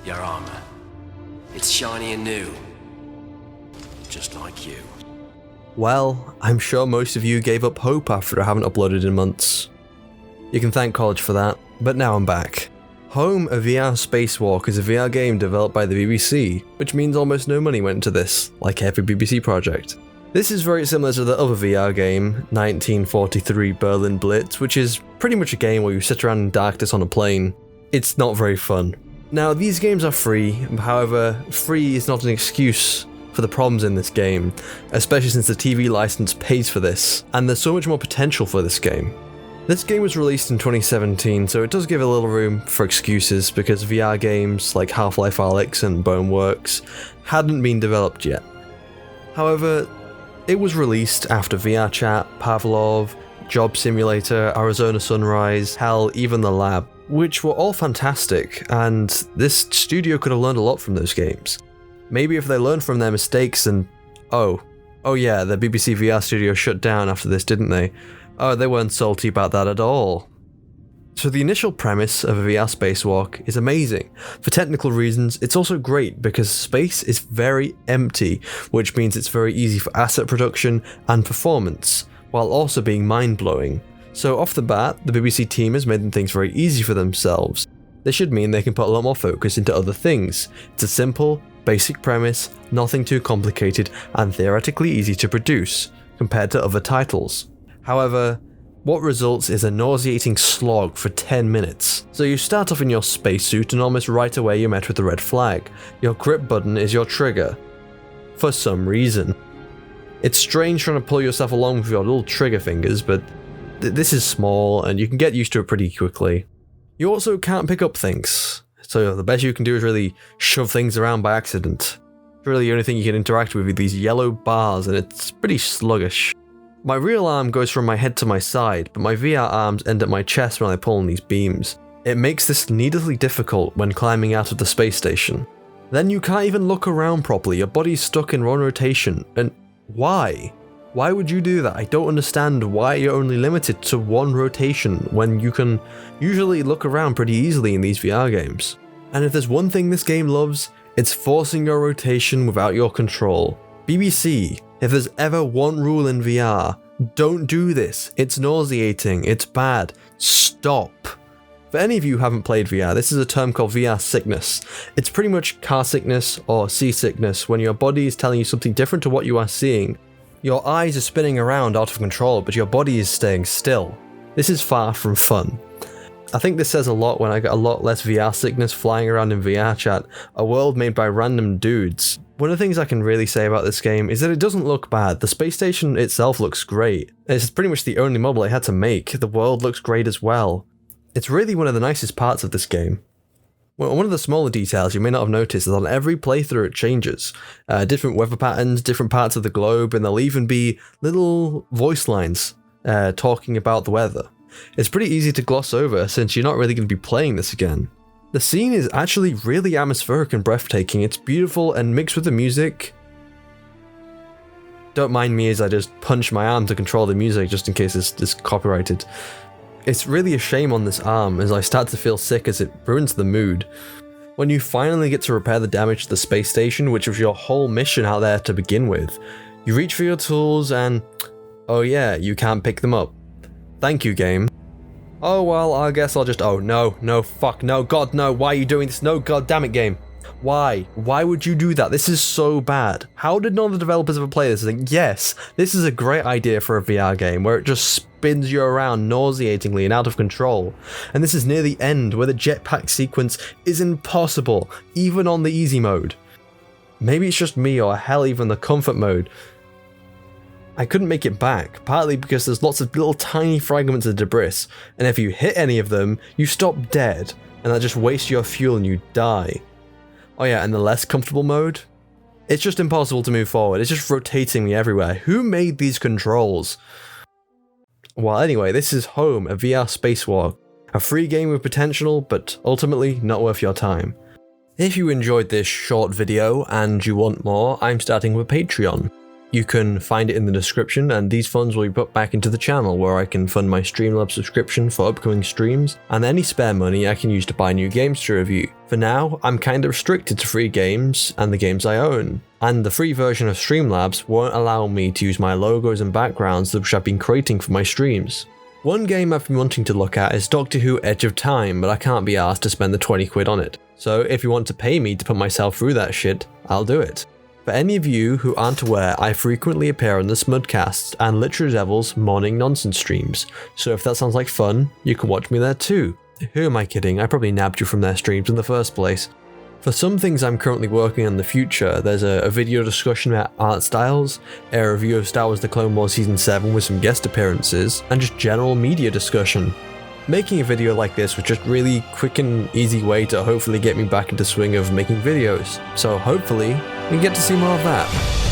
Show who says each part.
Speaker 1: Your armor. It's shiny and new. Just like you.
Speaker 2: Well, I'm sure most of you gave up hope after I haven't uploaded in months. You can thank college for that, but now I'm back. Home, a VR Spacewalk is a VR game developed by the BBC, which means almost no money went into this, like every BBC project. This is very similar to the other VR game, 1943 Berlin Blitz, which is pretty much a game where you sit around in darkness on a plane. It's not very fun. Now, these games are free, however, free is not an excuse for the problems in this game, especially since the TV license pays for this, and there's so much more potential for this game. This game was released in 2017, so it does give a little room for excuses because VR games like Half-Life Alyx and Boneworks hadn't been developed yet. However, it was released after VR Chat, Pavlov, Job Simulator, Arizona Sunrise, hell, even The Lab, which were all fantastic, and this studio could have learned a lot from those games. Maybe if they learned from their mistakes and... Oh yeah, the BBC VR studio shut down after this, didn't they? Oh, they weren't salty about that at all. So the initial premise of a VR spacewalk is amazing. For technical reasons, it's also great because space is very empty, which means it's very easy for asset production and performance, while also being mind-blowing. So off the bat, the BBC team has made things very easy for themselves. This should mean they can put a lot more focus into other things. It's a simple, basic premise, nothing too complicated, and theoretically easy to produce, compared to other titles. However, what results is a nauseating slog for 10 minutes. So you start off in your spacesuit and almost right away you're met with the red flag. Your grip button is your trigger. For some reason. It's strange trying to pull yourself along with your little trigger fingers, but this is small and you can get used to it pretty quickly. You also can't pick up things, so the best you can do is really shove things around by accident. It's really the only thing you can interact with these yellow bars, and it's pretty sluggish. My real arm goes from my head to my side, but my VR arms end at my chest when I pull on these beams. It makes this needlessly difficult when climbing out of the space station. Then you can't even look around properly, your body's stuck in one rotation, and why? Why would you do that? I don't understand why you're only limited to one rotation when you can usually look around pretty easily in these VR games. And if there's one thing this game loves, it's forcing your rotation without your control. BBC, if there's ever one rule in VR, don't do this. It's nauseating, it's bad. Stop. For any of you who haven't played VR, this is a term called VR sickness. It's pretty much car sickness or seasickness when your body is telling you something different to what you are seeing. Your eyes are spinning around out of control, but your body is staying still. This is far from fun. I think this says a lot when I get a lot less VR sickness flying around in VR chat, a world made by random dudes. One of the things I can really say about this game is that it doesn't look bad. The space station itself looks great. It's pretty much the only model I had to make. The world looks great as well. It's really one of the nicest parts of this game. Well, one of the smaller details you may not have noticed is on every playthrough it changes. Different weather patterns, different parts of the globe, and there'll even be little voice lines talking about the weather. It's pretty easy to gloss over since you're not really going to be playing this again. The scene is actually really atmospheric and breathtaking. It's beautiful and mixed with the music. Don't mind me as I just punch my arm to control the music just in case it's copyrighted. It's really a shame on this arm as I start to feel sick as it ruins the mood. When you finally get to repair the damage to the space station, which was your whole mission out there to begin with, you reach for your tools and... oh yeah, you can't pick them up. Thank you, game. Oh well, I guess I'll just... oh no, fuck, no, god no, why are you doing this? No, god damn it, game. Why? Why would you do that? This is so bad. How did none of the developers ever play this and think, yes, this is a great idea for a VR game where it just spins you around nauseatingly and out of control. And this is near the end where the jetpack sequence is impossible, even on the easy mode. Maybe it's just me or hell even the comfort mode. I couldn't make it back, partly because there's lots of little tiny fragments of debris, and if you hit any of them, you stop dead, and that just wastes your fuel and you die. Oh yeah, and the less comfortable mode? It's just impossible to move forward, it's just rotating me everywhere. Who made these controls? Well anyway, this is Home, a VR spacewalk. A free game with potential, but ultimately not worth your time. If you enjoyed this short video and you want more, I'm starting with Patreon. you can find it in the description, and these funds will be put back into the channel where I can fund my Streamlabs subscription for upcoming streams, and any spare money I can use to buy new games to review. For now, I'm kind of restricted to free games and the games I own, and the free version of Streamlabs won't allow me to use my logos and backgrounds which I've been creating for my streams. One game I've been wanting to look at is Doctor Who Edge of Time, but I can't be asked to spend the 20 quid on it. So if you want to pay me to put myself through that shit, I'll do it. For any of you who aren't aware, I frequently appear on the Smudcasts and Literary Devil's morning nonsense streams, so if that sounds like fun, you can watch me there too. Who am I kidding? I probably nabbed you from their streams in the first place. For some things I'm currently working on in the future, there's a video discussion about art styles, a review of Star Wars The Clone Wars Season 7 with some guest appearances, and just general media discussion. Making a video like this was just really quick and easy way to hopefully get me back into swing of making videos, so hopefully we get to see more of that.